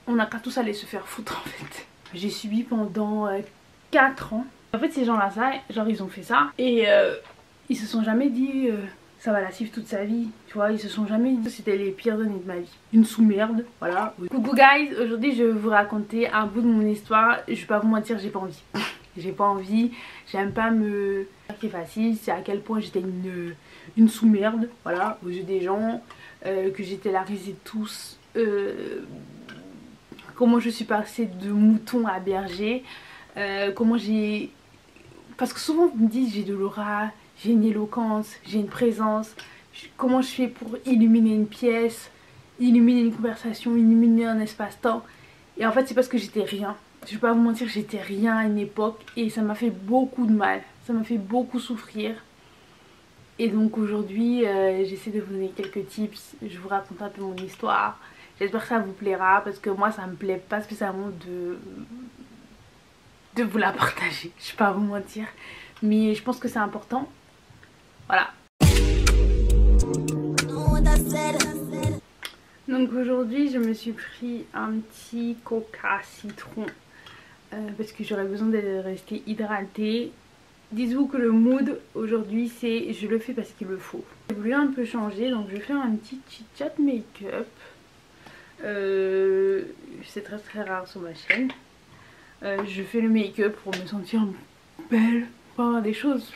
on n'a qu'à tous aller se faire foutre en fait. J'ai subi pendant 4 ans. En fait ces gens là, ça, genre ils ont fait ça et ils se sont jamais dit ça va la suivre toute sa vie, tu vois, ils se sont jamais dit c'était les pires années de ma vie. Une sous-merde, voilà. Coucou guys, aujourd'hui je vais vous raconter un bout de mon histoire. Je vais pas vous mentir, j'ai pas envie. J'ai pas envie, j'aime pas me... C'est facile, c'est à quel point j'étais une sous-merde, voilà, aux yeux des gens, que j'étais la risée de tous, comment je suis passée de mouton à berger, comment j'ai... Parce que souvent vous me dites j'ai de l'aura, j'ai une éloquence, j'ai une présence, comment je fais pour illuminer une pièce, illuminer une conversation, illuminer un espace-temps. Et en fait c'est parce que j'étais rien. Je vais pas vous mentir, j'étais rien à une époque et ça m'a fait beaucoup de mal, ça m'a fait beaucoup souffrir. Et donc aujourd'hui j'essaie de vous donner quelques tips, je vous raconte un peu mon histoire. J'espère que ça vous plaira parce que moi ça me plaît pas spécialement de vous la partager, je vais pas vous mentir. Mais je pense que c'est important, voilà. Donc aujourd'hui je me suis pris un petit coca citron parce que j'aurais besoin de rester hydratée. Dites-vous que le mood aujourd'hui c'est je le fais parce qu'il le faut. J'ai voulu un peu changer donc je vais faire un petit chit chat make-up. C'est très rare sur ma chaîne. Je fais le make-up pour me sentir belle, pour avoir des choses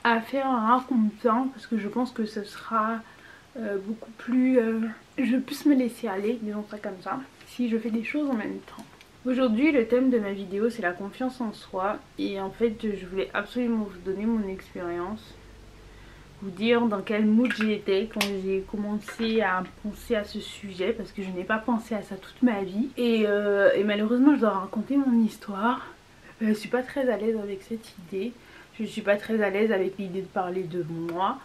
à faire en racontant parce que je pense que ce sera beaucoup plus... je vais plus me laisser aller, disons ça comme ça, si je fais des choses en même temps. Aujourd'hui le thème de ma vidéo c'est la confiance en soi et en fait je voulais absolument vous donner mon expérience, vous dire dans quel mood j'étais quand j'ai commencé à penser à ce sujet parce que je n'ai pas pensé à ça toute ma vie et malheureusement je dois raconter mon histoire. Je suis pas très à l'aise avec cette idée, je suis pas très à l'aise avec l'idée de parler de moi,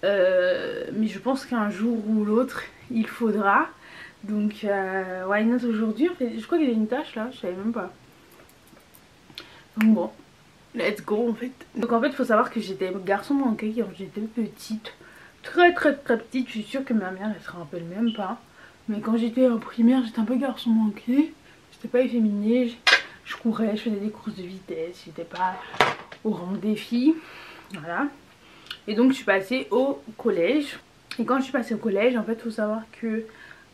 mais je pense qu'un jour ou l'autre il faudra. Donc why not aujourd'hui en fait. Je crois qu'il y a une tache là, je savais même pas. Donc bon, let's go en fait. Donc en fait il faut savoir que j'étais garçon manqué quand j'étais petite. Très petite, je suis sûre que ma mère elle se rappelle même pas. Mais quand j'étais en primaire j'étais un peu garçon manqué. J'étais pas efféminée, je courais, je faisais des courses de vitesse, j'étais pas au rang des filles. Voilà. Et donc je suis passée au collège. Et quand je suis passée au collège en fait il faut savoir que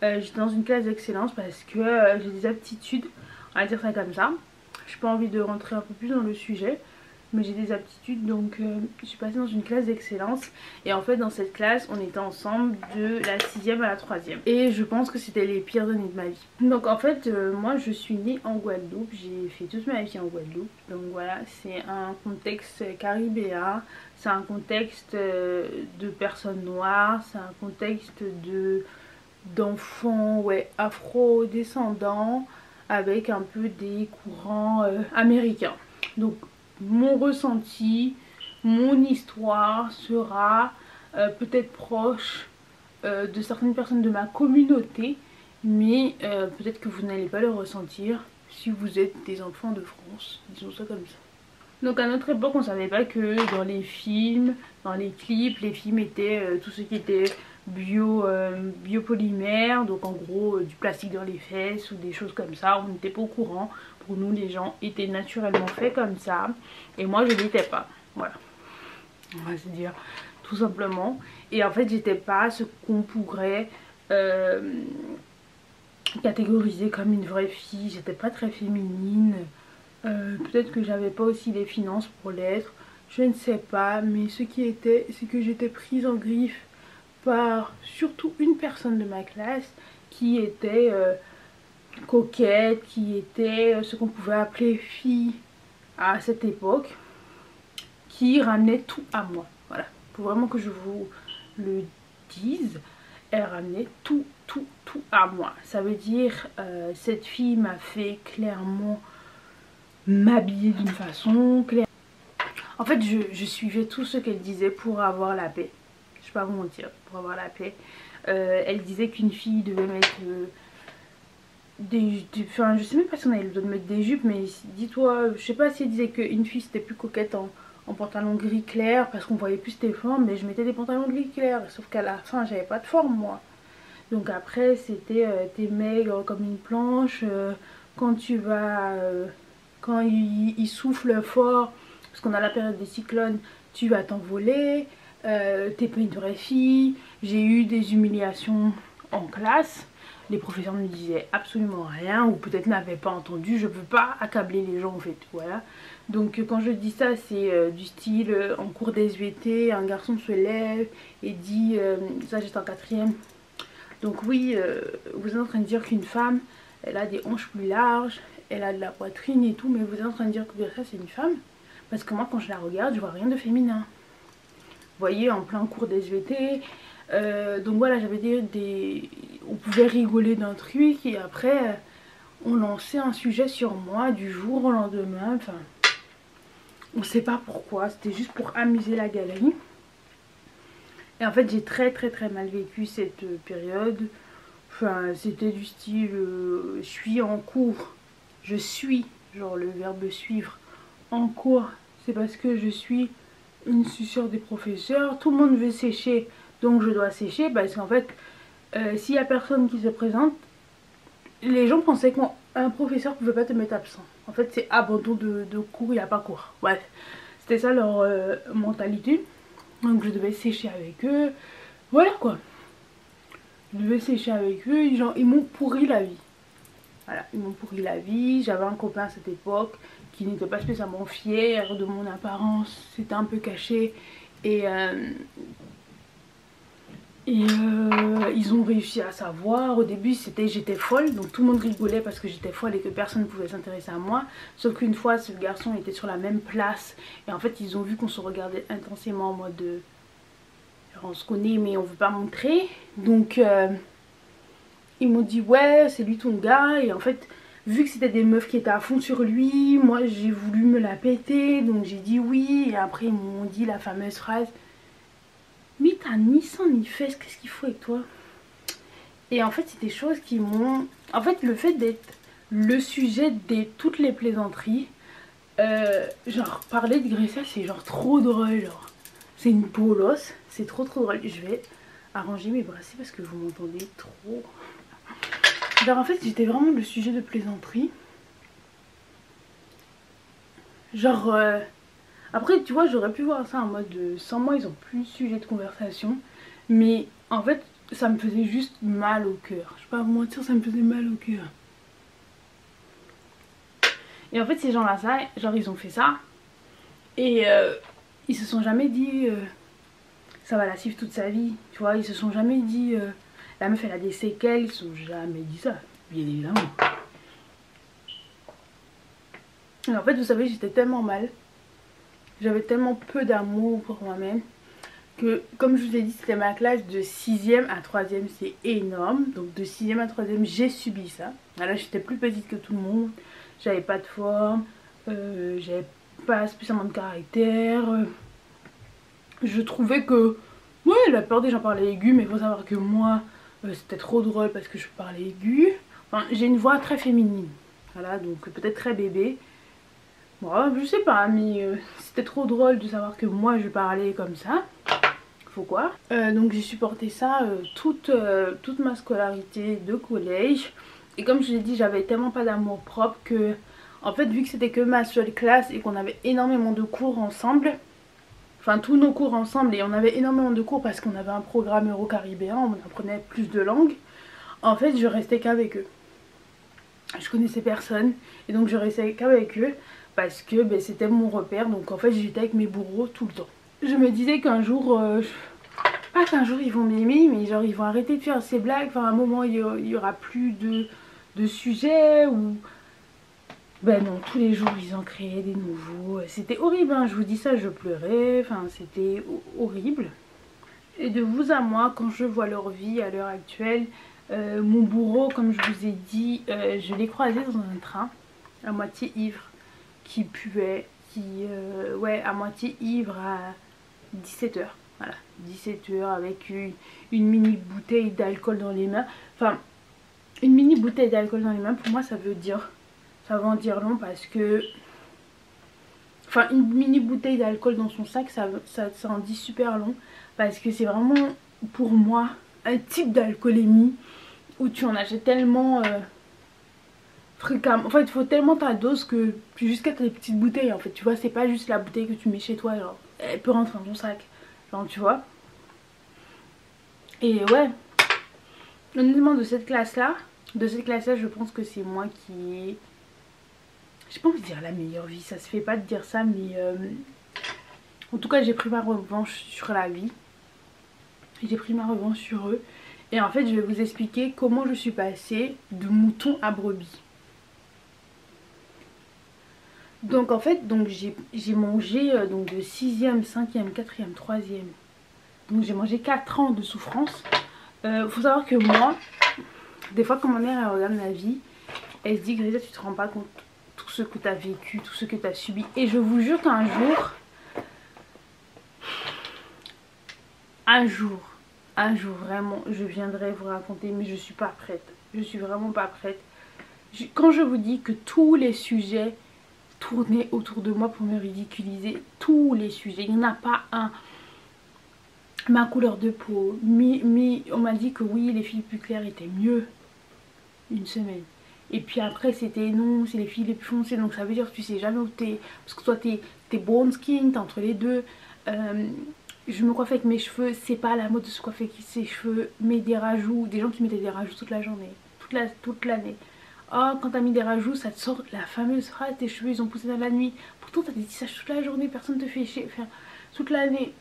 j'étais dans une classe d'excellence parce que j'ai des aptitudes, on va dire ça comme ça. J'ai pas envie de rentrer un peu plus dans le sujet, mais j'ai des aptitudes donc je suis passée dans une classe d'excellence. Et en fait dans cette classe on était ensemble de la 6e à la 3e. Et je pense que c'était les pires années de ma vie. Donc en fait moi je suis née en Guadeloupe, j'ai fait toute ma vie en Guadeloupe. Donc voilà, c'est un contexte caribéen, c'est un contexte de personnes noires, c'est un contexte d'enfants afro-descendants avec un peu des courants américains. Donc mon ressenti, mon histoire sera peut-être proche de certaines personnes de ma communauté, mais peut-être que vous n'allez pas le ressentir si vous êtes des enfants de France, disons ça comme ça. Donc à notre époque on savait pas que dans les films, dans les clips, les films étaient tout ce qui était biopolymère, donc en gros du plastique dans les fesses ou des choses comme ça. On n'était pas au courant. Pour nous les gens étaient naturellement faits comme ça et moi je l'étais pas, voilà, on va se dire tout simplement. Et en fait j'étais pas ce qu'on pourrait catégoriser comme une vraie fille, j'étais pas très féminine. Peut-être que j'avais pas aussi les finances pour l'être, je ne sais pas, mais ce qui était c'est que j'étais prise en griffe par surtout une personne de ma classe qui était coquette, qui était ce qu'on pouvait appeler fille à cette époque, qui ramenait tout à moi. Voilà, pour vraiment que je vous le dise, elle ramenait tout à moi. Ça veut dire cette fille m'a fait clairement m'habiller d'une façon claire. En fait je suivais tout ce qu'elle disait pour avoir la paix. Je vais pas vous mentir, pour avoir la paix. Elle disait qu'une fille devait mettre enfin je sais même pas si on avait le droit de mettre des jupes, mais dis-toi, je sais pas si elle disait qu'une fille c'était plus coquette en pantalon gris clair parce qu'on voyait plus tes formes, mais je mettais des pantalons gris clair, sauf qu'à la fin j'avais pas de forme moi. Donc après c'était t'es maigre comme une planche, quand tu vas quand il souffle fort parce qu'on a la période des cyclones, tu vas t'envoler, t'es pas une vraie fille. J'ai eu des humiliations en classe, les professeurs ne disaient absolument rien ou peut-être n'avaient pas entendu. Je veux pas accabler les gens en fait, voilà. Donc quand je dis ça, c'est du style en cours d'SVT, un garçon se lève et dit, ça j'étais en quatrième, donc oui, vous êtes en train de dire qu'une femme, elle a des hanches plus larges, elle a de la poitrine et tout, mais vous êtes en train de dire que ça c'est une femme? Parce que moi quand je la regarde, je vois rien de féminin. Vous voyez, en plein cours d'SVT. Donc voilà, j'avais on pouvait rigoler d'un truc et après on lançait un sujet sur moi du jour au lendemain. Enfin, on sait pas pourquoi, c'était juste pour amuser la galerie. Et en fait j'ai très mal vécu cette période. Enfin c'était du style je suis en cours, je suis, genre le verbe suivre, en cours, c'est parce que je suis une suceur des professeurs, tout le monde veut sécher donc je dois sécher parce qu'en fait s'il y a personne qui se présente, les gens pensaient qu'un professeur pouvait pas te mettre absent. En fait c'est abandon de cours, il n'y a pas cours. Bref, c'était ça leur mentalité. Donc je devais sécher avec eux. Voilà quoi. Je devais sécher avec eux. Genre, ils m'ont pourri la vie. Voilà, ils m'ont pourri la vie. J'avais un copain à cette époque qui n'était pas spécialement fier de mon apparence. C'était un peu caché. Et ils ont réussi à savoir. Au début j'étais folle, donc tout le monde rigolait parce que j'étais folle et que personne ne pouvait s'intéresser à moi. Sauf qu'une fois ce garçon était sur la même place et en fait ils ont vu qu'on se regardait intensément en mode genre, on se connaît mais on veut pas montrer. Donc ils m'ont dit ouais c'est lui ton gars. Et en fait vu que c'était des meufs qui étaient à fond sur lui, moi j'ai voulu me la péter, donc j'ai dit oui. Et après ils m'ont dit la fameuse phrase: mais t'as ni sang ni fesse, qu'est-ce qu'il faut avec toi? Et en fait c'est des choses qui m'ont... En fait le fait d'être le sujet de toutes les plaisanteries, genre parler de Grécia c'est genre trop drôle, genre c'est une bolosse, c'est trop drôle. Je vais arranger mes bracelets parce que vous m'entendez trop. Genre en fait j'étais vraiment le sujet de plaisanterie. Genre après tu vois j'aurais pu voir ça en mode sans moi ils ont plus de sujet de conversation. Mais en fait ça me faisait juste mal au cœur. Je vais pas vous mentir, ça me faisait mal au cœur. Et en fait ces gens là, ça, genre ils ont fait ça. Et ils se sont jamais dit ça va la suivre toute sa vie. Tu vois, ils se sont jamais dit la meuf elle a des séquelles. Ils se sont jamais dit ça, bien évidemment. Et en fait vous savez j'étais tellement mal. J'avais tellement peu d'amour pour moi-même que, comme je vous ai dit, c'était ma classe de 6ème à 3ème, c'est énorme. Donc de 6ème à 3ème, j'ai subi ça. Là, j'étais plus petite que tout le monde. J'avais pas de forme. J'avais pas spécialement de caractère. Je trouvais que, ouais, la plupart des gens parlaient aigu, mais il faut savoir que moi, c'était trop drôle parce que je parlais aigu. Enfin, j'ai une voix très féminine. Voilà, donc peut-être très bébé. Bon, je sais pas, mais c'était trop drôle de savoir que moi je parlais comme ça. Faut quoi. Donc j'ai supporté ça toute ma scolarité de collège. Et comme je l'ai dit, j'avais tellement pas d'amour propre que, en fait, vu que c'était que ma seule classe et qu'on avait énormément de cours ensemble, enfin tous nos cours ensemble, et on avait énormément de cours parce qu'on avait un programme euro-caribéen, on apprenait plus de langues, en fait je restais qu'avec eux. Je connaissais personne et donc je restais qu'avec eux parce que ben, c'était mon repère. Donc en fait j'étais avec mes bourreaux tout le temps. Je me disais qu'un jour, pas qu'un jour ils vont m'aimer, mais genre ils vont arrêter de faire ces blagues. Enfin à un moment il y aura plus de sujets ou... Ben non, tous les jours ils en créaient des nouveaux. C'était horrible, hein, je vous dis ça, je pleurais. Enfin c'était horrible. Et de vous à moi, quand je vois leur vie à l'heure actuelle, mon bourreau, comme je vous ai dit, je l'ai croisé dans un train, à moitié ivre, qui puait, ouais, à moitié ivre à 17h. Voilà, 17h avec une mini bouteille d'alcool dans les mains. Enfin, une mini bouteille d'alcool dans les mains, pour moi, ça veut en dire long parce que... Enfin, une mini bouteille d'alcool dans son sac, ça en dit super long. Parce que c'est vraiment, pour moi... un type d'alcoolémie où tu en achètes tellement fréquemment. En fait, il faut tellement ta dose que jusqu'à tes petites bouteilles, en fait, tu vois, c'est pas juste la bouteille que tu mets chez toi, genre, elle peut rentrer dans ton sac, genre, tu vois. Et ouais, honnêtement, de cette classe-là, je pense que c'est moi qui... J'ai pas envie de dire la meilleure vie, ça se fait pas de dire ça, mais en tout cas, j'ai pris ma revanche sur la vie. J'ai pris ma revanche sur eux. Et en fait, je vais vous expliquer comment je suis passée de mouton à brebis. Donc en fait, j'ai mangé donc de 6e, 5e, 4e, 3e. Donc j'ai mangé 4 ans de souffrance. Faut savoir que moi, des fois quand ma mère elle regarde ma vie, elle se dit Greta, tu te rends pas compte tout ce que tu as vécu, tout ce que tu as subi. Et je vous jure qu'un jour vraiment, je viendrai vous raconter, mais je suis pas prête. Je suis vraiment pas prête. Quand je vous dis que tous les sujets tournaient autour de moi pour me ridiculiser, tous les sujets, il n'y en a pas un. Ma couleur de peau, on m'a dit que oui, les filles plus claires étaient mieux une semaine. Et puis après c'était non, c'est les filles les plus foncées, donc ça veut dire que tu sais jamais où t'es. Parce que toi t'es brown skin, t'es entre les deux. Je me coiffe avec mes cheveux, c'est pas la mode de se coiffer avec ses cheveux. Mets des rajouts, des gens qui mettaient des rajouts toute la journée, toute l'année. Oh, quand t'as mis des rajouts, ça te sort la fameuse phrase, tes cheveux ils ont poussé dans la nuit. Pourtant t'as des tissages toute la journée, personne te fait chier, enfin, toute l'année.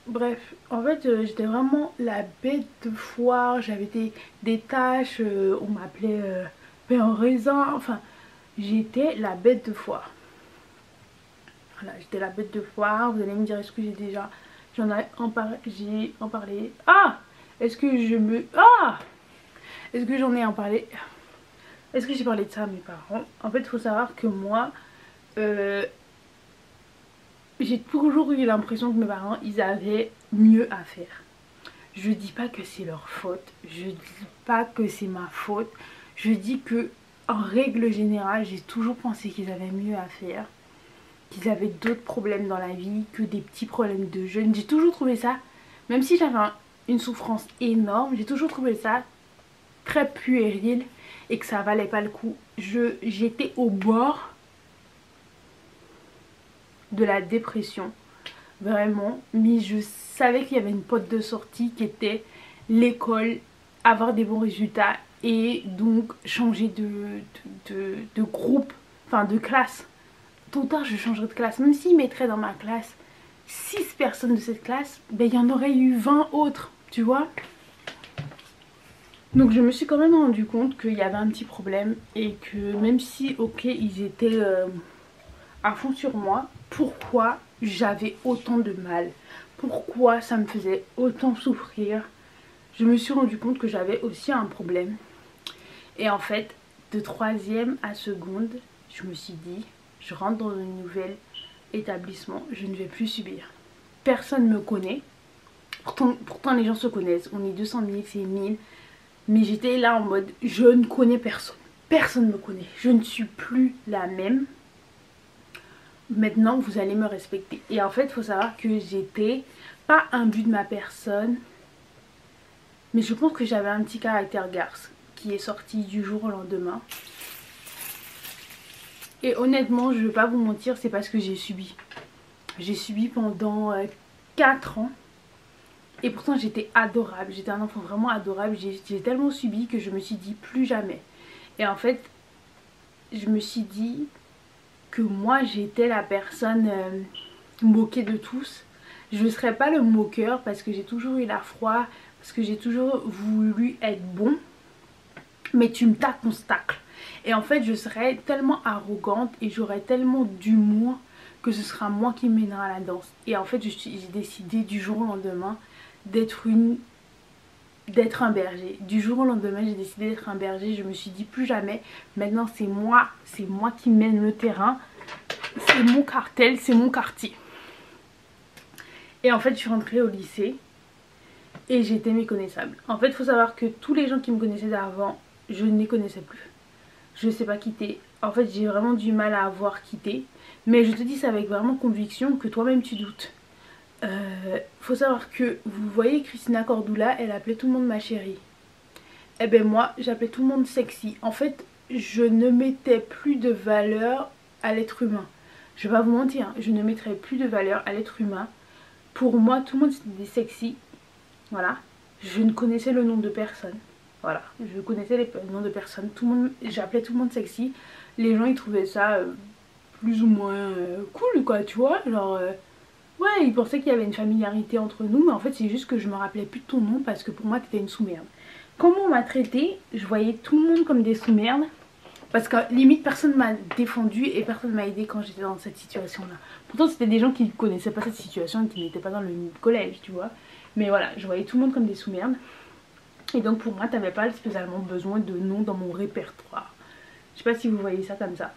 Bref, en fait j'étais vraiment la bête de foire, j'avais des taches, on m'appelait pain en raisin, enfin j'étais la bête de foire. Voilà, j'étais la bête de foire, vous allez me dire est-ce que j'ai en parlé. Ah, est-ce que est-ce que j'en ai en parlé? Est-ce que j'ai parlé de ça à mes parents? En fait il faut savoir que moi j'ai toujours eu l'impression que mes parents ils avaient mieux à faire. Je dis pas que c'est leur faute, je dis pas que c'est ma faute, je dis que en règle générale j'ai toujours pensé qu'ils avaient mieux à faire, qu'ils avaient d'autres problèmes dans la vie que des petits problèmes de jeunes. J'ai toujours trouvé ça, même si j'avais une souffrance énorme, j'ai toujours trouvé ça très puéril et que ça valait pas le coup. J'étais au bord de la dépression, vraiment, mais je savais qu'il y avait une porte de sortie qui était l'école, avoir des bons résultats et donc changer de groupe, enfin de classe. Tôt ou tard je changerais de classe, même s'ils mettraient dans ma classe 6 personnes de cette classe, ben il y en aurait eu 20 autres, tu vois. Donc je me suis quand même rendu compte qu'il y avait un petit problème et que même si ok ils étaient à fond sur moi, pourquoi j'avais autant de mal, pourquoi ça me faisait autant souffrir, je me suis rendu compte que j'avais aussi un problème. Et en fait, de 3e à seconde, je me suis dit, je rentre dans un nouvel établissement, je ne vais plus subir. Personne ne me connaît, pourtant les gens se connaissent, on est 200 000, c'est 1000, mais j'étais là en mode, je ne connais personne, personne ne me connaît, je ne suis plus la même. Maintenant vous allez me respecter. Et en fait il faut savoir que j'étais pas imbu de ma personne, mais je pense que j'avais un petit caractère garce qui est sorti du jour au lendemain. Et honnêtement je vais pas vous mentir, c'est parce que j'ai subi. J'ai subi pendant 4 ans. Et pourtant j'étais adorable, j'étais un enfant vraiment adorable. J'ai tellement subi que je me suis dit plus jamais. Et en fait je me suis dit que moi j'étais la personne moquée de tous. Je ne serais pas le moqueur parce que j'ai toujours eu la froid, parce que j'ai toujours voulu être bon, mais tu me tapes ton stacle. Et en fait je serais tellement arrogante et j'aurais tellement d'humour que ce sera moi qui mènera à la danse. Et en fait j'ai décidé du jour au lendemain d'être un berger. Du jour au lendemain j'ai décidé d'être un berger. Je me suis dit plus jamais, maintenant c'est moi qui mène le terrain, c'est mon cartel, c'est mon quartier. Et en fait je suis rentrée au lycée et j'étais méconnaissable. En fait il faut savoir que tous les gens qui me connaissaient d'avant, je ne les connaissais plus. Je ne sais pas quitter. En fait j'ai vraiment du mal à avoir quitté. Mais je te dis ça avec vraiment conviction que toi-même tu doutes. faut savoir que vous voyez Christina Cordula, elle appelait tout le monde ma chérie. Et ben moi j'appelais tout le monde sexy. En fait je ne mettais plus de valeur à l'être humain. Je vais pas vous mentir, je ne mettrais plus de valeur à l'être humain. Pour moi tout le monde c'était des sexy. Voilà. Je ne connaissais le nom de personne. Voilà. Je connaissais les noms de personne. Tout le monde, j'appelais tout le monde sexy. Les gens ils trouvaient ça plus ou moins cool quoi, tu vois. Genre ouais, ils pensaient qu'il y avait une familiarité entre nous. Mais en fait c'est juste que je me rappelais plus de ton nom parce que pour moi t'étais une sous-merde. Comment on m'a traité, je voyais tout le monde comme des sous-merdes. Parce que limite personne m'a défendu et personne m'a aidé quand j'étais dans cette situation là. Pourtant c'était des gens qui ne connaissaient pas cette situation et qui n'étaient pas dans le collège, tu vois. Mais voilà, je voyais tout le monde comme des sous-merdes. Et donc pour moi t'avais pas spécialement besoin de nom dans mon répertoire. Je sais pas si vous voyez ça comme ça.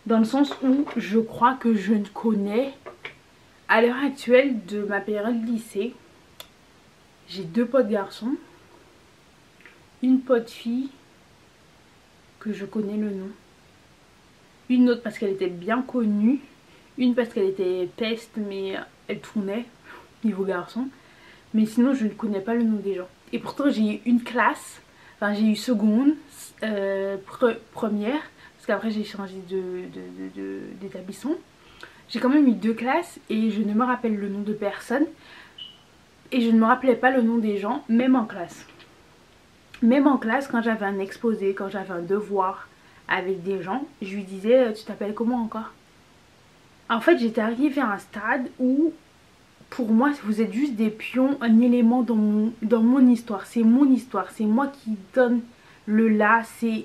Dans le sens où je crois que je ne connais à l'heure actuelle de ma période lycée. J'ai 2 potes garçons. Une pote fille que je connais le nom. Une autre parce qu'elle était bien connue. Une parce qu'elle était peste mais elle tournait niveau garçon. Mais sinon je ne connais pas le nom des gens. Et pourtant j'ai eu une classe. Enfin j'ai eu seconde, première. Parce qu'après j'ai changé d'établissement. J'ai quand même eu 2 classes et je ne me rappelle le nom de personne. Et je ne me rappelais pas le nom des gens, même en classe. Même en classe, quand j'avais un exposé, quand j'avais un devoir avec des gens, je lui disais tu t'appelles comment encore? En fait j'étais arrivée à un stade où pour moi vous êtes juste des pions, un élément dans mon histoire. C'est mon histoire, c'est moi qui donne le là, c'est...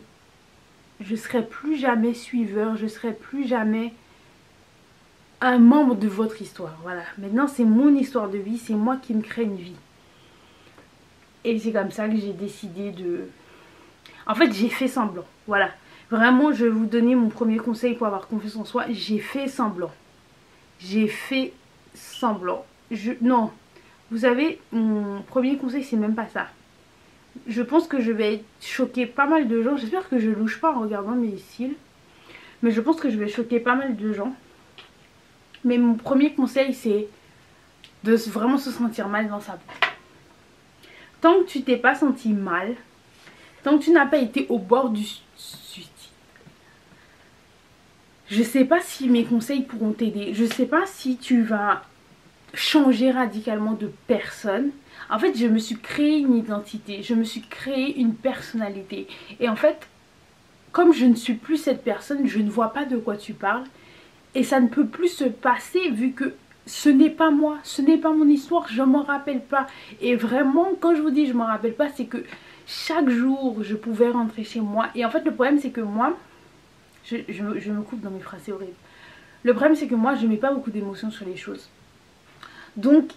Je serai plus jamais suiveur, je serai plus jamais un membre de votre histoire. Voilà, maintenant c'est mon histoire de vie, c'est moi qui me crée une vie. Et c'est comme ça que j'ai décidé de... En fait j'ai fait semblant, voilà. Vraiment je vais vous donner mon premier conseil pour avoir confiance en soi. J'ai fait semblant. J'ai fait semblant. Non, vous savez, mon premier conseil c'est même pas ça. Je pense que je vais choquer pas mal de gens. J'espère que je louche pas en regardant mes cils. Mais je pense que je vais choquer pas mal de gens. Mais mon premier conseil c'est de vraiment se sentir mal dans sa peau. Tant que tu t'es pas senti mal, tant que tu n'as pas été au bord du suicide, je sais pas si mes conseils pourront t'aider. Je sais pas si tu vas changer radicalement de personne. En fait je me suis créé une identité, je me suis créé une personnalité. Et en fait comme je ne suis plus cette personne, je ne vois pas de quoi tu parles. Et ça ne peut plus se passer vu que ce n'est pas moi, ce n'est pas mon histoire, je m'en rappelle pas. Et vraiment quand je vous dis je m'en rappelle pas, c'est que chaque jour je pouvais rentrer chez moi. Et en fait le problème c'est que moi, je me coupe dans mes phrases, c'est horrible. Le problème c'est que moi je mets pas beaucoup d'émotions sur les choses. Donc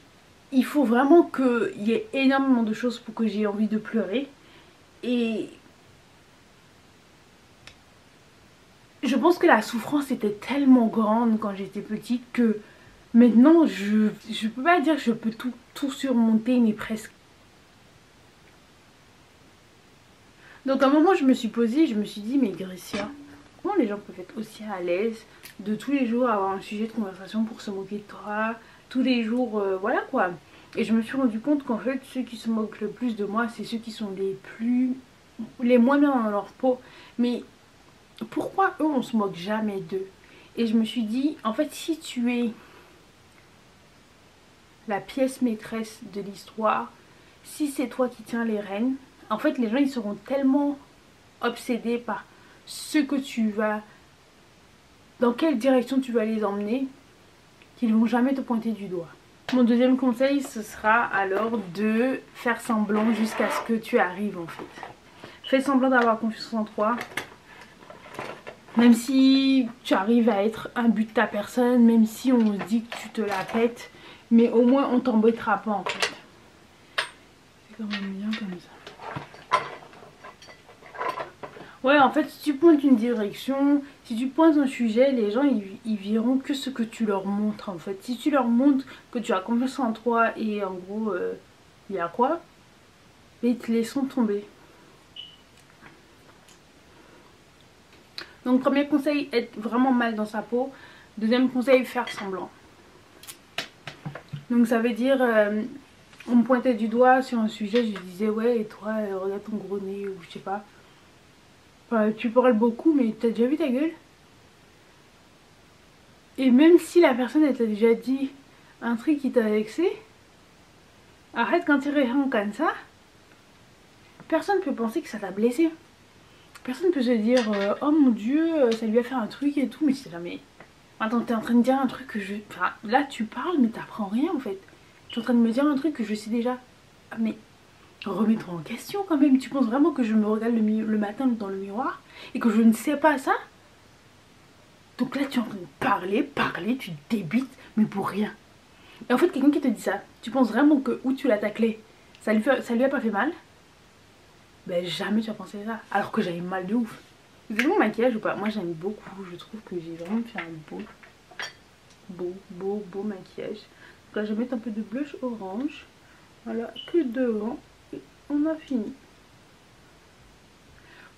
il faut vraiment qu'il y ait énormément de choses pour que j'ai envie de pleurer. Et je pense que la souffrance était tellement grande quand j'étais petite que maintenant je peux pas dire que je peux tout surmonter, mais presque. Donc à un moment je me suis posée, je me suis dit mais Grécia, comment les gens peuvent être aussi à l'aise de tous les jours avoir un sujet de conversation pour se moquer de toi, tous les jours, voilà quoi. Et je me suis rendu compte qu'en fait ceux qui se moquent le plus de moi c'est ceux qui sont les moins bien dans leur peau. Mais pourquoi eux on se moque jamais d'eux? Et je me suis dit en fait si tu es la pièce maîtresse de l'histoire, si c'est toi qui tiens les rênes, en fait les gens ils seront tellement obsédés par ce que tu vas, dans quelle direction tu vas les emmener, qu'ils vont jamais te pointer du doigt. Mon deuxième conseil ce sera alors de faire semblant jusqu'à ce que tu arrives en fait. Fais semblant d'avoir confiance en toi. Même si tu arrives à être un but de ta personne, même si on se dit que tu te la pètes, mais au moins on t'embêtera pas en fait. C'est quand même bien comme ça. Ouais, en fait si tu pointes une direction, si tu pointes un sujet, les gens ils verront que ce que tu leur montres en fait. Si tu leur montres que tu as confiance en toi et en gros il y a quoi, ils te laisseront tomber. Donc premier conseil, être vraiment mal dans sa peau. Deuxième conseil, faire semblant. Donc ça veut dire, on me pointait du doigt sur un sujet, je disais ouais et toi regarde ton gros nez ou je sais pas. Enfin, tu parles beaucoup mais t'as déjà vu ta gueule? Et même si la personne elle t'a déjà dit un truc qui t'a vexé, arrête quand tu réagis comme ça. Personne peut penser que ça t'a blessé. Personne peut se dire oh mon dieu ça lui a fait un truc et tout, mais c'est jamais. Attends, t'es en train de dire un truc que je... Enfin, là tu parles mais t'apprends rien en fait. Tu es en train de me dire un truc que je sais déjà. Ah, mais remets-toi en question quand même. Tu penses vraiment que je me regarde le matin dans le miroir et que je ne sais pas ça? Donc là tu es en train de parler, tu débites, mais pour rien. Et en fait quelqu'un qui te dit ça, tu penses vraiment que où tu l'as taclé, ça lui a pas fait mal? Ben jamais tu as pensé ça. Alors que j'avais mal de ouf. Vous avez mon maquillage ou pas? Moi j'aime beaucoup. Je trouve que j'ai vraiment fait un beau maquillage. Donc là je vais mettre un peu de blush orange. Voilà, que devant. Et on a fini.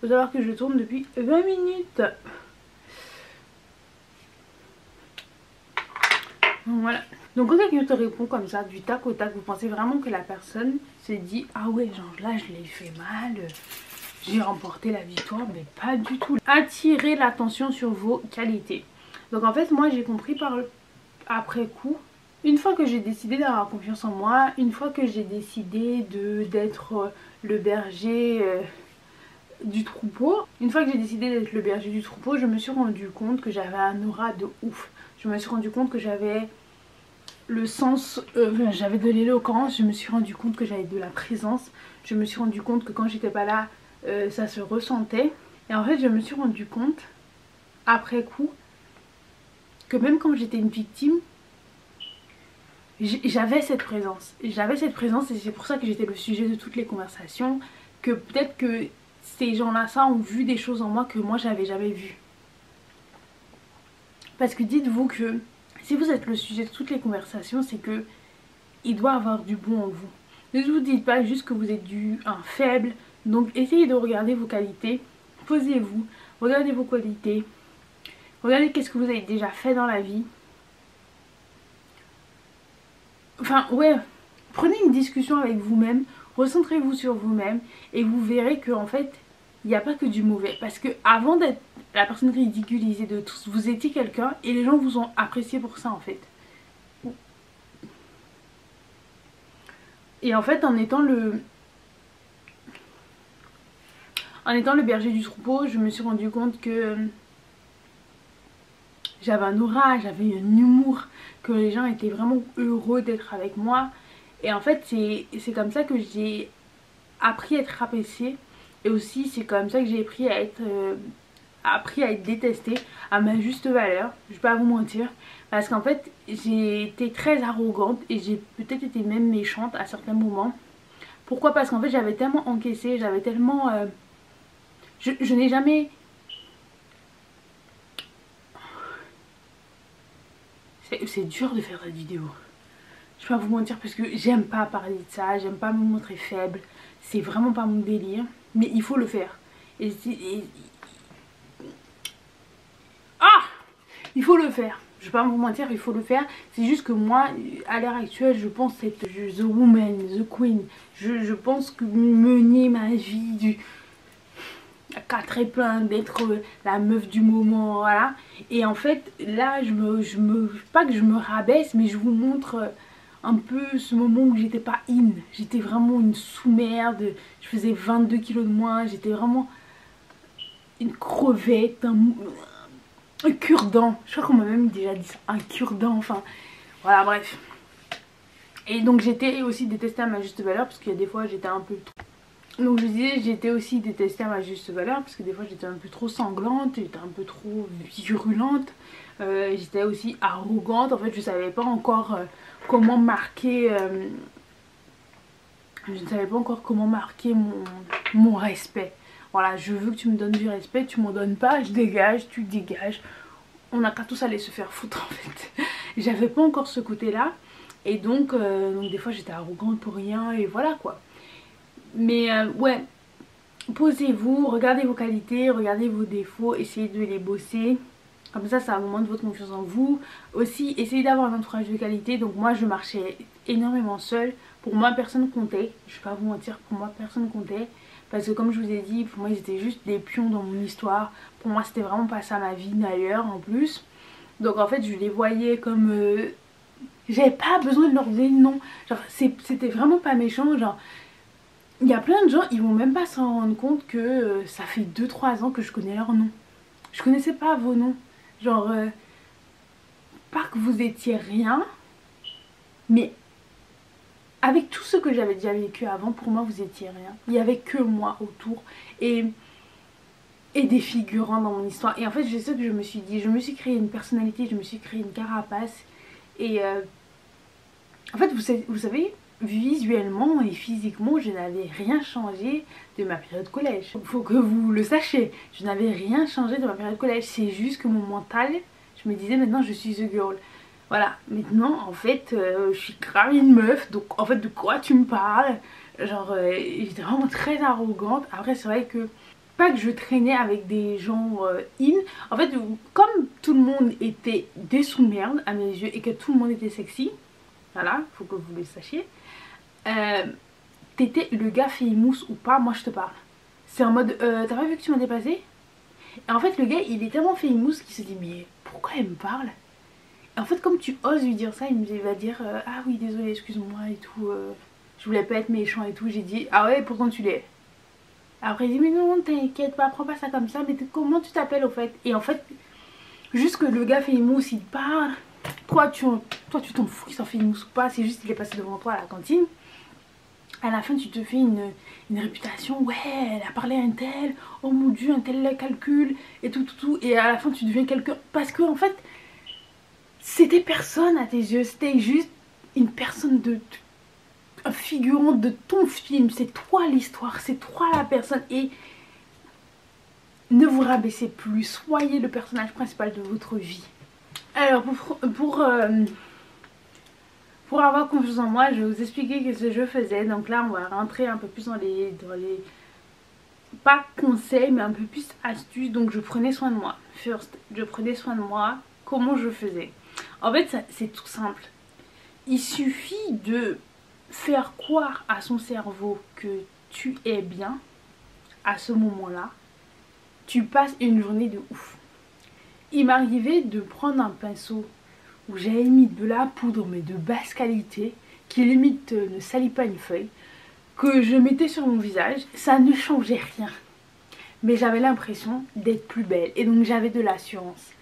Faut savoir que je tourne depuis 20 minutes. Donc voilà. Donc quand quelqu'un te répond comme ça, du tac au tac, vous pensez vraiment que la personne s'est dit ah ouais, genre là je l'ai fait mal, j'ai remporté la victoire, mais pas du tout. Attirez l'attention sur vos qualités. Donc en fait moi j'ai compris après coup, une fois que j'ai décidé d'avoir confiance en moi, une fois que j'ai décidé d'être le berger du troupeau, une fois que j'ai décidé d'être le berger du troupeau, je me suis rendu compte que j'avais un aura de ouf. Je me suis rendu compte que j'avais le sens, j'avais de l'éloquence, je me suis rendu compte que j'avais de la présence, je me suis rendu compte que quand j'étais pas là, ça se ressentait. Et en fait je me suis rendu compte, après coup, que même quand j'étais une victime, j'avais cette présence. J'avais cette présence et c'est pour ça que j'étais le sujet de toutes les conversations, que peut-être que ces gens-là, ça, ont vu des choses en moi que moi j'avais jamais vues. Parce que dites-vous que si vous êtes le sujet de toutes les conversations, c'est que il doit avoir du bon en vous. Ne vous dites pas juste que vous êtes un faible. Donc essayez de regarder vos qualités. Posez-vous, regardez vos qualités. Regardez qu'est-ce que vous avez déjà fait dans la vie. Enfin ouais, prenez une discussion avec vous-même. Recentrez-vous sur vous-même. Et vous verrez que en fait, il n'y a pas que du mauvais. Parce que avant d'être la personne ridiculisée de tous, vous étiez quelqu'un et les gens vous ont apprécié pour ça en fait. Et en fait en étant le berger du troupeau, je me suis rendu compte que j'avais un aura, j'avais un humour, que les gens étaient vraiment heureux d'être avec moi. Et en fait c'est comme ça que j'ai appris à être appréciée. Et aussi c'est comme ça que j'ai appris à être détestée à ma juste valeur. Je vais pas vous mentir. Parce qu'en fait j'ai été très arrogante et j'ai peut-être été même méchante à certains moments. Pourquoi? Parce qu'en fait j'avais tellement encaissé, j'avais tellement... Je n'ai jamais... C'est dur de faire cette vidéo. Je vais pas vous mentir parce que j'aime pas parler de ça, j'aime pas me montrer faible. C'est vraiment pas mon délire. Mais il faut le faire. Ah! Il faut le faire. Je vais pas vous mentir, il faut le faire. C'est juste que moi, à l'heure actuelle, je pense être the woman, the queen. Je pense que mener ma vie à quatre épingles, d'être la meuf du moment, voilà. Et en fait, là, pas que je me rabaisse, mais je vous montre un peu ce moment où j'étais pas in. J'étais vraiment une sous-merde. Je faisais 22 kilos de moins. J'étais vraiment une crevette, un cure-dent. Je crois qu'on m'a même déjà dit ça, un cure-dent, enfin. Voilà, bref. Et donc j'étais aussi détestée à ma juste valeur parce qu'il y a des fois j'étais un peu trop... Donc je disais, j'étais aussi détestée à ma juste valeur parce que des fois j'étais un peu trop sanglante, j'étais un peu trop virulente, j'étais aussi arrogante. En fait je savais pas encore comment marquer, je ne savais pas encore comment marquer mon respect. Voilà, je veux que tu me donnes du respect, tu m'en donnes pas, je dégage, tu dégages. On n'a qu'à tous aller se faire foutre en fait. J'avais pas encore ce côté là et donc des fois j'étais arrogante pour rien et voilà quoi. Mais ouais, posez-vous, regardez vos qualités, regardez vos défauts, essayez de les bosser. Comme ça augmente votre confiance en vous. Aussi, essayez d'avoir un entourage de qualité. Donc moi, je marchais énormément seule. Pour moi, personne comptait. Je vais pas vous mentir, pour moi, personne comptait. Parce que comme je vous ai dit, pour moi, ils étaient juste des pions dans mon histoire. Pour moi, c'était vraiment pas ça ma vie d'ailleurs, en plus. Donc en fait, je les voyais comme... j'avais pas besoin de leur dire non. Genre, c'était vraiment pas méchant. Genre, il y a plein de gens, ils vont même pas s'en rendre compte que ça fait 2-3 ans que je connais leur nom. Je connaissais pas vos noms. Genre, pas que vous étiez rien, mais avec tout ce que j'avais déjà vécu avant, pour moi vous étiez rien. Il y avait que moi autour et des figurants dans mon histoire. Et en fait, c'est ce que je me suis dit. Je me suis créé une personnalité, je me suis créé une carapace. Et en fait, vous savez, visuellement et physiquement, je n'avais rien changé de ma période collège. Il faut que vous le sachiez. Je n'avais rien changé de ma période collège. C'est juste que mon mental, je me disais maintenant je suis the girl. Voilà, maintenant en fait je suis grave une meuf, donc en fait de quoi tu me parles? Genre j'étais vraiment très arrogante. Après c'est vrai que, pas que je traînais avec des gens in. En fait comme tout le monde était des sous-merdes à mes yeux et que tout le monde était sexy, voilà, faut que vous le sachiez. T'étais le gars famous ou pas, moi je te parle. C'est en mode t'as pas vu que tu m'as dépassé? Et en fait le gars il est tellement famous qu'il se dit mais pourquoi elle me parle? En fait, comme tu oses lui dire ça, il va dire ah oui, désolé, excuse-moi et tout. Je voulais pas être méchant et tout. J'ai dit ah ouais, pourtant tu l'es. Après, il dit mais non, t'inquiète pas, prends pas ça comme ça. Mais comment tu t'appelles au fait? Et en fait, juste que le gars fait une mousse, il parle. Toi, tu t'en fous qu'il s'en fait une mousse ou pas. C'est juste qu'il est passé devant toi à la cantine. À la fin, tu te fais une réputation. Ouais, elle a parlé à un tel. Oh mon dieu, un tel calcul. Et tout. Et à la fin, tu deviens quelqu'un. Parce que en fait. C'était personne à tes yeux, c'était juste une personne un figurant de ton film, c'est toi l'histoire, c'est toi la personne et ne vous rabaissez plus, soyez le personnage principal de votre vie. Alors pour avoir confiance en moi, je vais vous expliquer ce que je faisais. Donc là on va rentrer un peu plus dans les pas conseils mais un peu plus astuces. Donc je prenais soin de moi. First, je prenais soin de moi. Comment je faisais? En fait c'est tout simple. Il suffit de faire croire à son cerveau que tu es bien à ce moment-là. Tu passes une journée de ouf. Il m'arrivait de prendre un pinceau où j'avais mis de la poudre mais de basse qualité qui limite ne salit pas une feuille, que je mettais sur mon visage. Ça ne changeait rien. Mais j'avais l'impression d'être plus belle et donc j'avais de l'assurance.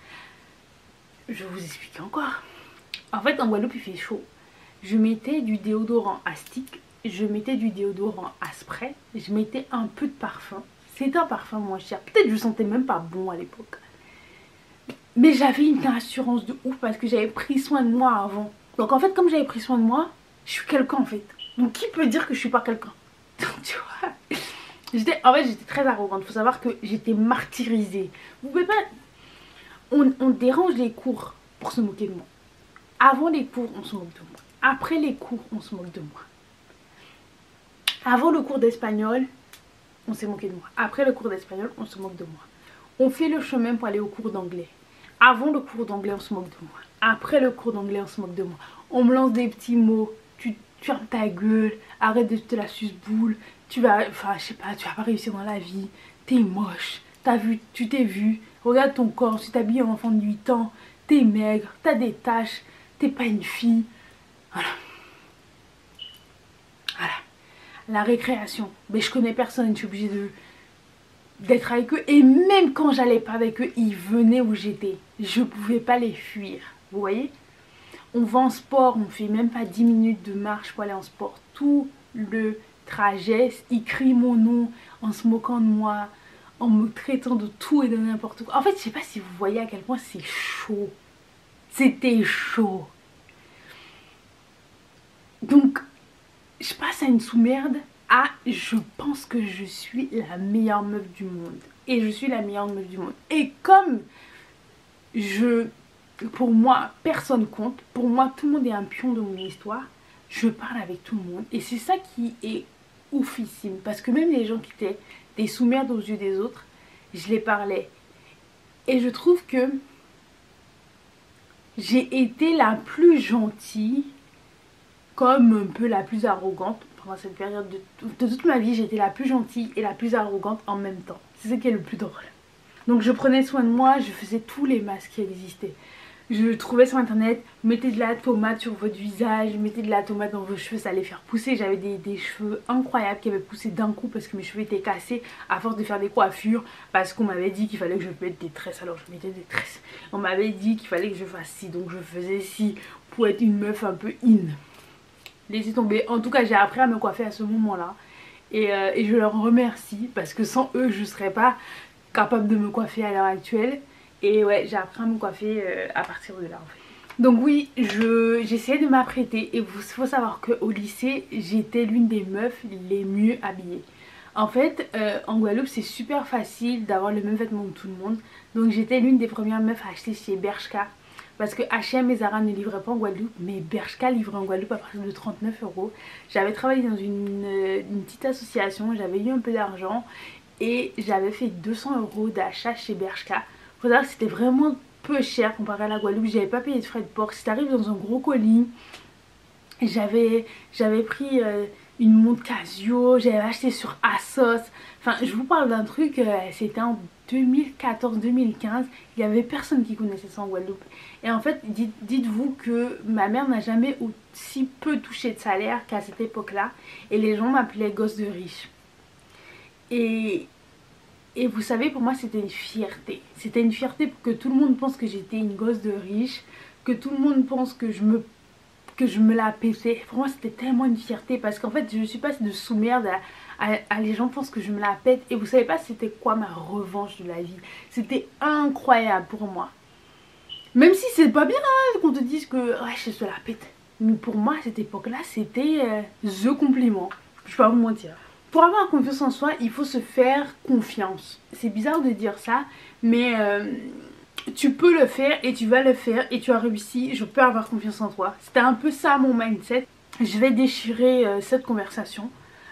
Je vais vous explique encore. En fait, en Guadeloupe, il fait chaud. Je mettais du déodorant à stick, je mettais du déodorant à spray, je mettais un peu de parfum. C'était un parfum moins cher. Peut-être que je sentais même pas bon à l'époque. Mais j'avais une assurance de ouf parce que j'avais pris soin de moi avant. Donc en fait, comme j'avais pris soin de moi, je suis quelqu'un en fait. Donc qui peut dire que je suis pas quelqu'un? Donc tu vois, en fait, j'étais très arrogante. Faut savoir que j'étais martyrisée. Vous pouvez pas... On dérange les cours pour se moquer de moi. Avant les cours, on se moque de moi. Après les cours, on se moque de moi. Avant le cours d'espagnol, on s'est moqué de moi. Après le cours d'espagnol, on se moque de moi. On fait le chemin pour aller au cours d'anglais. Avant le cours d'anglais, on se moque de moi. Après le cours d'anglais, on se moque de moi. On me lance des petits mots. Tu fermes ta gueule. Arrête de te la suce-boule. Tu vas, enfin, je sais pas, tu vas pas réussir dans la vie. T'es moche. Tu t'es vu. Regarde ton corps. Tu t'habilles en enfant de 8 ans. T'es maigre. T'as des taches. T'es pas une fille. Voilà. Voilà. La récréation. Mais je connais personne. Je suis obligée d'être avec eux. Et même quand j'allais pas avec eux, ils venaient où j'étais. Je pouvais pas les fuir. Vous voyez? On va en sport. On fait même pas 10 minutes de marche pour aller en sport. Tout le trajet, ils crient mon nom en se moquant de moi, en me traitant de tout et de n'importe quoi. En fait, je sais pas si vous voyez à quel point c'est chaud. C'était chaud. Donc, je passe à une sous-merde à je pense que je suis la meilleure meuf du monde. Et je suis la meilleure meuf du monde. Et comme pour moi, personne compte. Pour moi, tout le monde est un pion de mon histoire. Je parle avec tout le monde. Et c'est ça qui est oufissime. Parce que même les gens qui étaient des sous-merdes aux yeux des autres, je les parlais. Et je trouve que j'ai été la plus gentille comme un peu la plus arrogante. Pendant cette période de toute ma vie, j'étais la plus gentille et la plus arrogante en même temps. C'est ce qui est le plus drôle. Donc je prenais soin de moi, je faisais tous les masques qui existaient. Je trouvais sur internet, mettez de la tomate sur votre visage, mettez de la tomate dans vos cheveux, ça allait faire pousser. J'avais des cheveux incroyables qui avaient poussé d'un coup parce que mes cheveux étaient cassés à force de faire des coiffures. Parce qu'on m'avait dit qu'il fallait que je mette des tresses, alors je mettais des tresses. On m'avait dit qu'il fallait que je fasse ci, donc je faisais ci pour être une meuf un peu in. Laissez tomber. En tout cas, j'ai appris à me coiffer à ce moment-là. Et je leur remercie parce que sans eux, je ne serais pas capable de me coiffer à l'heure actuelle. Et ouais, j'ai appris à me coiffer à partir de là en fait. Donc oui, j'essayais de m'apprêter. Et il faut savoir qu'au lycée, j'étais l'une des meufs les mieux habillées. En fait, en Guadeloupe, c'est super facile d'avoir le même vêtement que tout le monde. Donc j'étais l'une des premières meufs à acheter chez Bershka. Parce que H&M et Zara ne livraient pas en Guadeloupe, mais Bershka livrait en Guadeloupe à partir de 39 €. J'avais travaillé dans une petite association, j'avais eu un peu d'argent et j'avais fait 200 € d'achat chez Bershka. Faut savoir que c'était vraiment peu cher comparé à la Guadeloupe, j'avais pas payé de frais de port. Si t'arrives dans un gros colis, j'avais pris une montre Casio, j'avais acheté sur ASOS. Enfin, je vous parle d'un truc, c'était en 2014-2015, il y avait personne qui connaissait ça en Guadeloupe. Et en fait, dites-vous que ma mère n'a jamais aussi peu touché de salaire qu'à cette époque-là. Et les gens m'appelaient gosse de riche. Et vous savez, pour moi, c'était une fierté. C'était une fierté pour que tout le monde pense que j'étais une gosse de riche, que tout le monde pense que je me la pétais. Pour moi, c'était tellement une fierté parce qu'en fait, je suis passée de sous-merde à les gens pensent que je me la pète. Et vous savez pas c'était quoi ma revanche de la vie. C'était incroyable pour moi. Même si c'est pas bien hein, qu'on te dise que ouais, je te la pète. Mais pour moi, à cette époque-là, c'était the compliment. Je vais pas vous mentir. Pour avoir confiance en soi, il faut se faire confiance. C'est bizarre de dire ça, mais tu peux le faire et tu vas le faire et tu as réussi. Je peux avoir confiance en toi. C'était un peu ça mon mindset. Je vais déchirer cette conversation.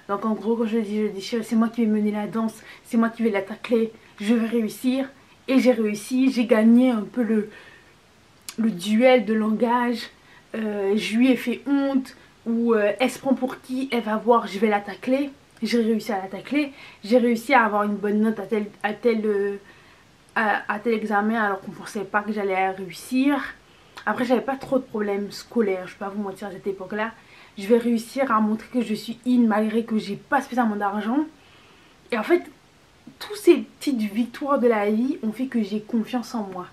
Donc en gros, quand je dis je déchire, c'est moi qui vais mener la danse, c'est moi qui vais la tacler. Je vais réussir et j'ai réussi. J'ai gagné un peu le duel de langage. Je lui ai fait honte ou elle se prend pour qui, elle va voir, je vais la tacler. J'ai réussi à la tacler. J'ai réussi à avoir une bonne note à tel examen alors qu'on ne pensait pas que j'allais réussir. Après j'avais pas trop de problèmes scolaires, je peux pas vous mentir à cette époque là. Je vais réussir à montrer que je suis in malgré que j'ai pas spécialement d'argent. Et en fait toutes ces petites victoires de la vie ont fait que j'ai confiance en moi.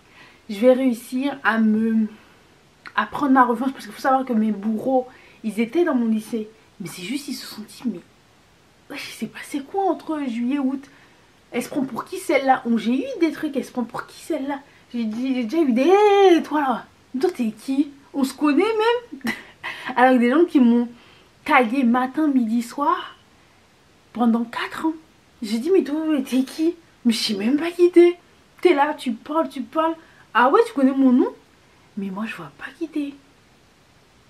Je vais réussir à prendre ma revanche parce qu'il faut savoir que mes bourreaux ils étaient dans mon lycée. Mais c'est juste ils se sont dit mais ouais, il s'est passé quoi entre juillet et août? Elle se prend pour qui celle-là? J'ai eu des trucs, elle se prend pour qui celle-là? J'ai déjà eu des hey, toi là, toi t'es qui? On se connaît même? Alors des gens qui m'ont tagué matin, midi, soir pendant 4 ans. J'ai dit mais toi t'es qui? Mais je sais même pas qui t'es. T'es là, tu parles. Ah ouais tu connais mon nom? Mais moi je vois pas qui t'es.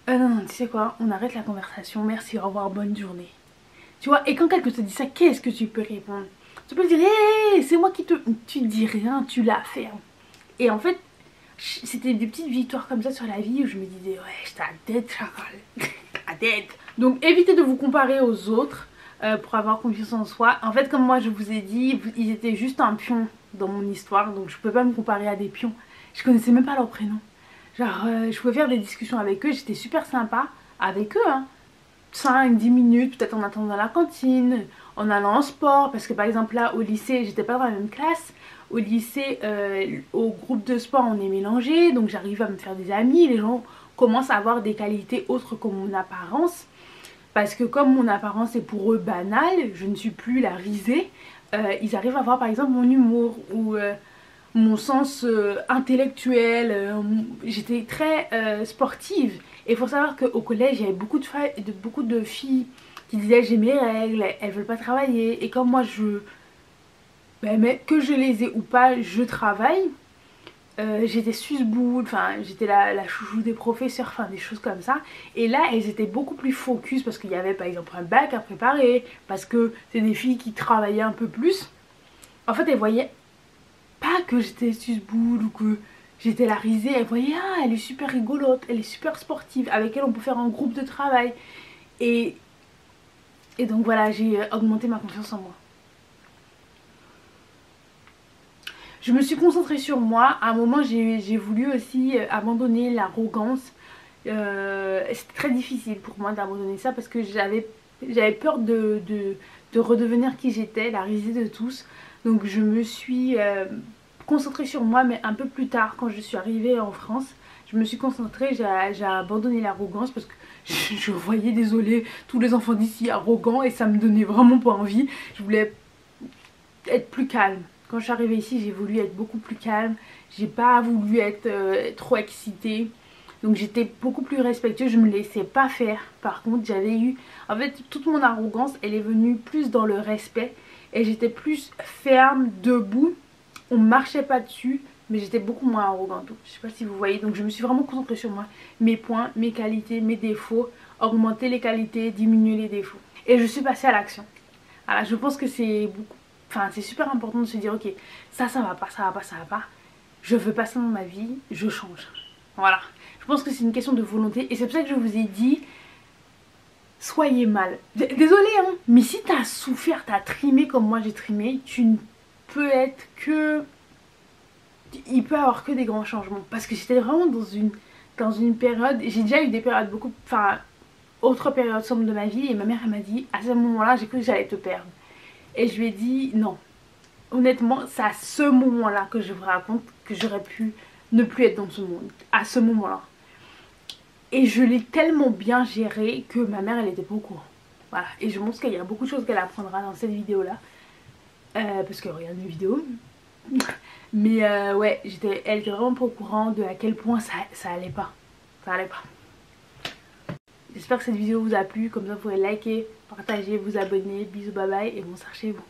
Non, tu sais quoi? On arrête la conversation, merci, au revoir, bonne journée. Tu vois, et quand quelqu'un te dit ça, qu'est-ce que tu peux répondre? Tu peux dire, hé, hey, c'est moi qui te... Tu dis rien, tu la fermes. Et en fait, c'était des petites victoires comme ça sur la vie où je me disais, ouais, je t'adette, chacal. T'adette. Donc évitez de vous comparer aux autres pour avoir confiance en soi. En fait, comme moi je vous ai dit, ils étaient juste un pion dans mon histoire. Donc je peux pas me comparer à des pions. Je connaissais même pas leur prénom. Genre, je pouvais faire des discussions avec eux, j'étais super sympa avec eux, hein. 5-10 minutes, peut-être en attendant la cantine, en allant en sport. Parce que par exemple là, au lycée, j'étais pas dans la même classe. Au lycée, au groupe de sport, on est mélangés. Donc j'arrive à me faire des amis. Les gens commencent à avoir des qualités autres que mon apparence. Parce que comme mon apparence est pour eux banale, je ne suis plus la risée. Ils arrivent à voir par exemple mon humour ou... mon sens intellectuel, j'étais très sportive. Et il faut savoir qu'au collège, il y avait beaucoup de filles qui disaient j'ai mes règles, elles veulent pas travailler. Et comme moi, mais que je les ai ou pas, je travaille. J'étais susboule, enfin j'étais la chouchou des professeurs, enfin des choses comme ça. Et là, elles étaient beaucoup plus focus parce qu'il y avait par exemple un bac à préparer, parce que c'est des filles qui travaillaient un peu plus. En fait, elles voyaient pas que j'étais susboule ou que J'étais la risée, elle voyait, ah, elle est super rigolote, elle est super sportive, avec elle on peut faire un groupe de travail. Et donc voilà, j'ai augmenté ma confiance en moi. Je me suis concentrée sur moi. À un moment, j'ai voulu aussi abandonner l'arrogance. C'était très difficile pour moi d'abandonner ça parce que j'avais peur de redevenir qui j'étais, la risée de tous. Donc je me suis concentrée sur moi, mais un peu plus tard, quand je suis arrivée en France, je me suis concentrée, j'ai abandonné l'arrogance parce que je voyais, désolé, tous les enfants d'ici arrogants et ça me donnait vraiment pas envie. Je voulais être plus calme. Quand je suis arrivée ici, j'ai voulu être beaucoup plus calme. J'ai pas voulu être trop excitée. Donc j'étais beaucoup plus respectueuse, je me laissais pas faire. Par contre, j'avais eu... En fait, toute mon arrogance, elle est venue plus dans le respect. Et j'étais plus ferme, debout. On marchait pas dessus, mais j'étais beaucoup moins arrogante. Je sais pas si vous voyez. Donc je me suis vraiment concentrée sur moi. Mes points, mes qualités, mes défauts. Augmenter les qualités, diminuer les défauts. Et je suis passée à l'action. Voilà, je pense que c'est beaucoup... Enfin, c'est super important de se dire, ok, ça va pas, ça va pas, ça va pas. Je veux pas ça dans ma vie, je change. Voilà. Je pense que c'est une question de volonté. Et c'est pour ça que je vous ai dit, soyez mal. Désolée, hein, mais si t'as souffert, t'as trimé comme moi j'ai trimé, tu ne peux être que... Il peut y avoir que des grands changements. Parce que j'étais vraiment dans une période... J'ai déjà eu des périodes beaucoup... Enfin, autre période sombre de ma vie. Et ma mère, elle m'a dit, à ce moment-là, j'ai cru que j'allais te perdre. Et je lui ai dit, non. Honnêtement, c'est à ce moment-là que je vous raconte que j'aurais pu ne plus être dans ce monde. À ce moment-là. Et je l'ai tellement bien géré que ma mère, elle était pas au courant. Voilà. Et je pense qu'il y a beaucoup de choses qu'elle apprendra dans cette vidéo-là. Parce qu'elle regarde mes vidéos. Mais ouais, elle était vraiment pas au courant de à quel point ça allait pas. Ça allait pas. J'espère que cette vidéo vous a plu. Comme ça, vous pourrez liker, partager, vous abonner. Bisous, bye bye et bonsoir chez vous.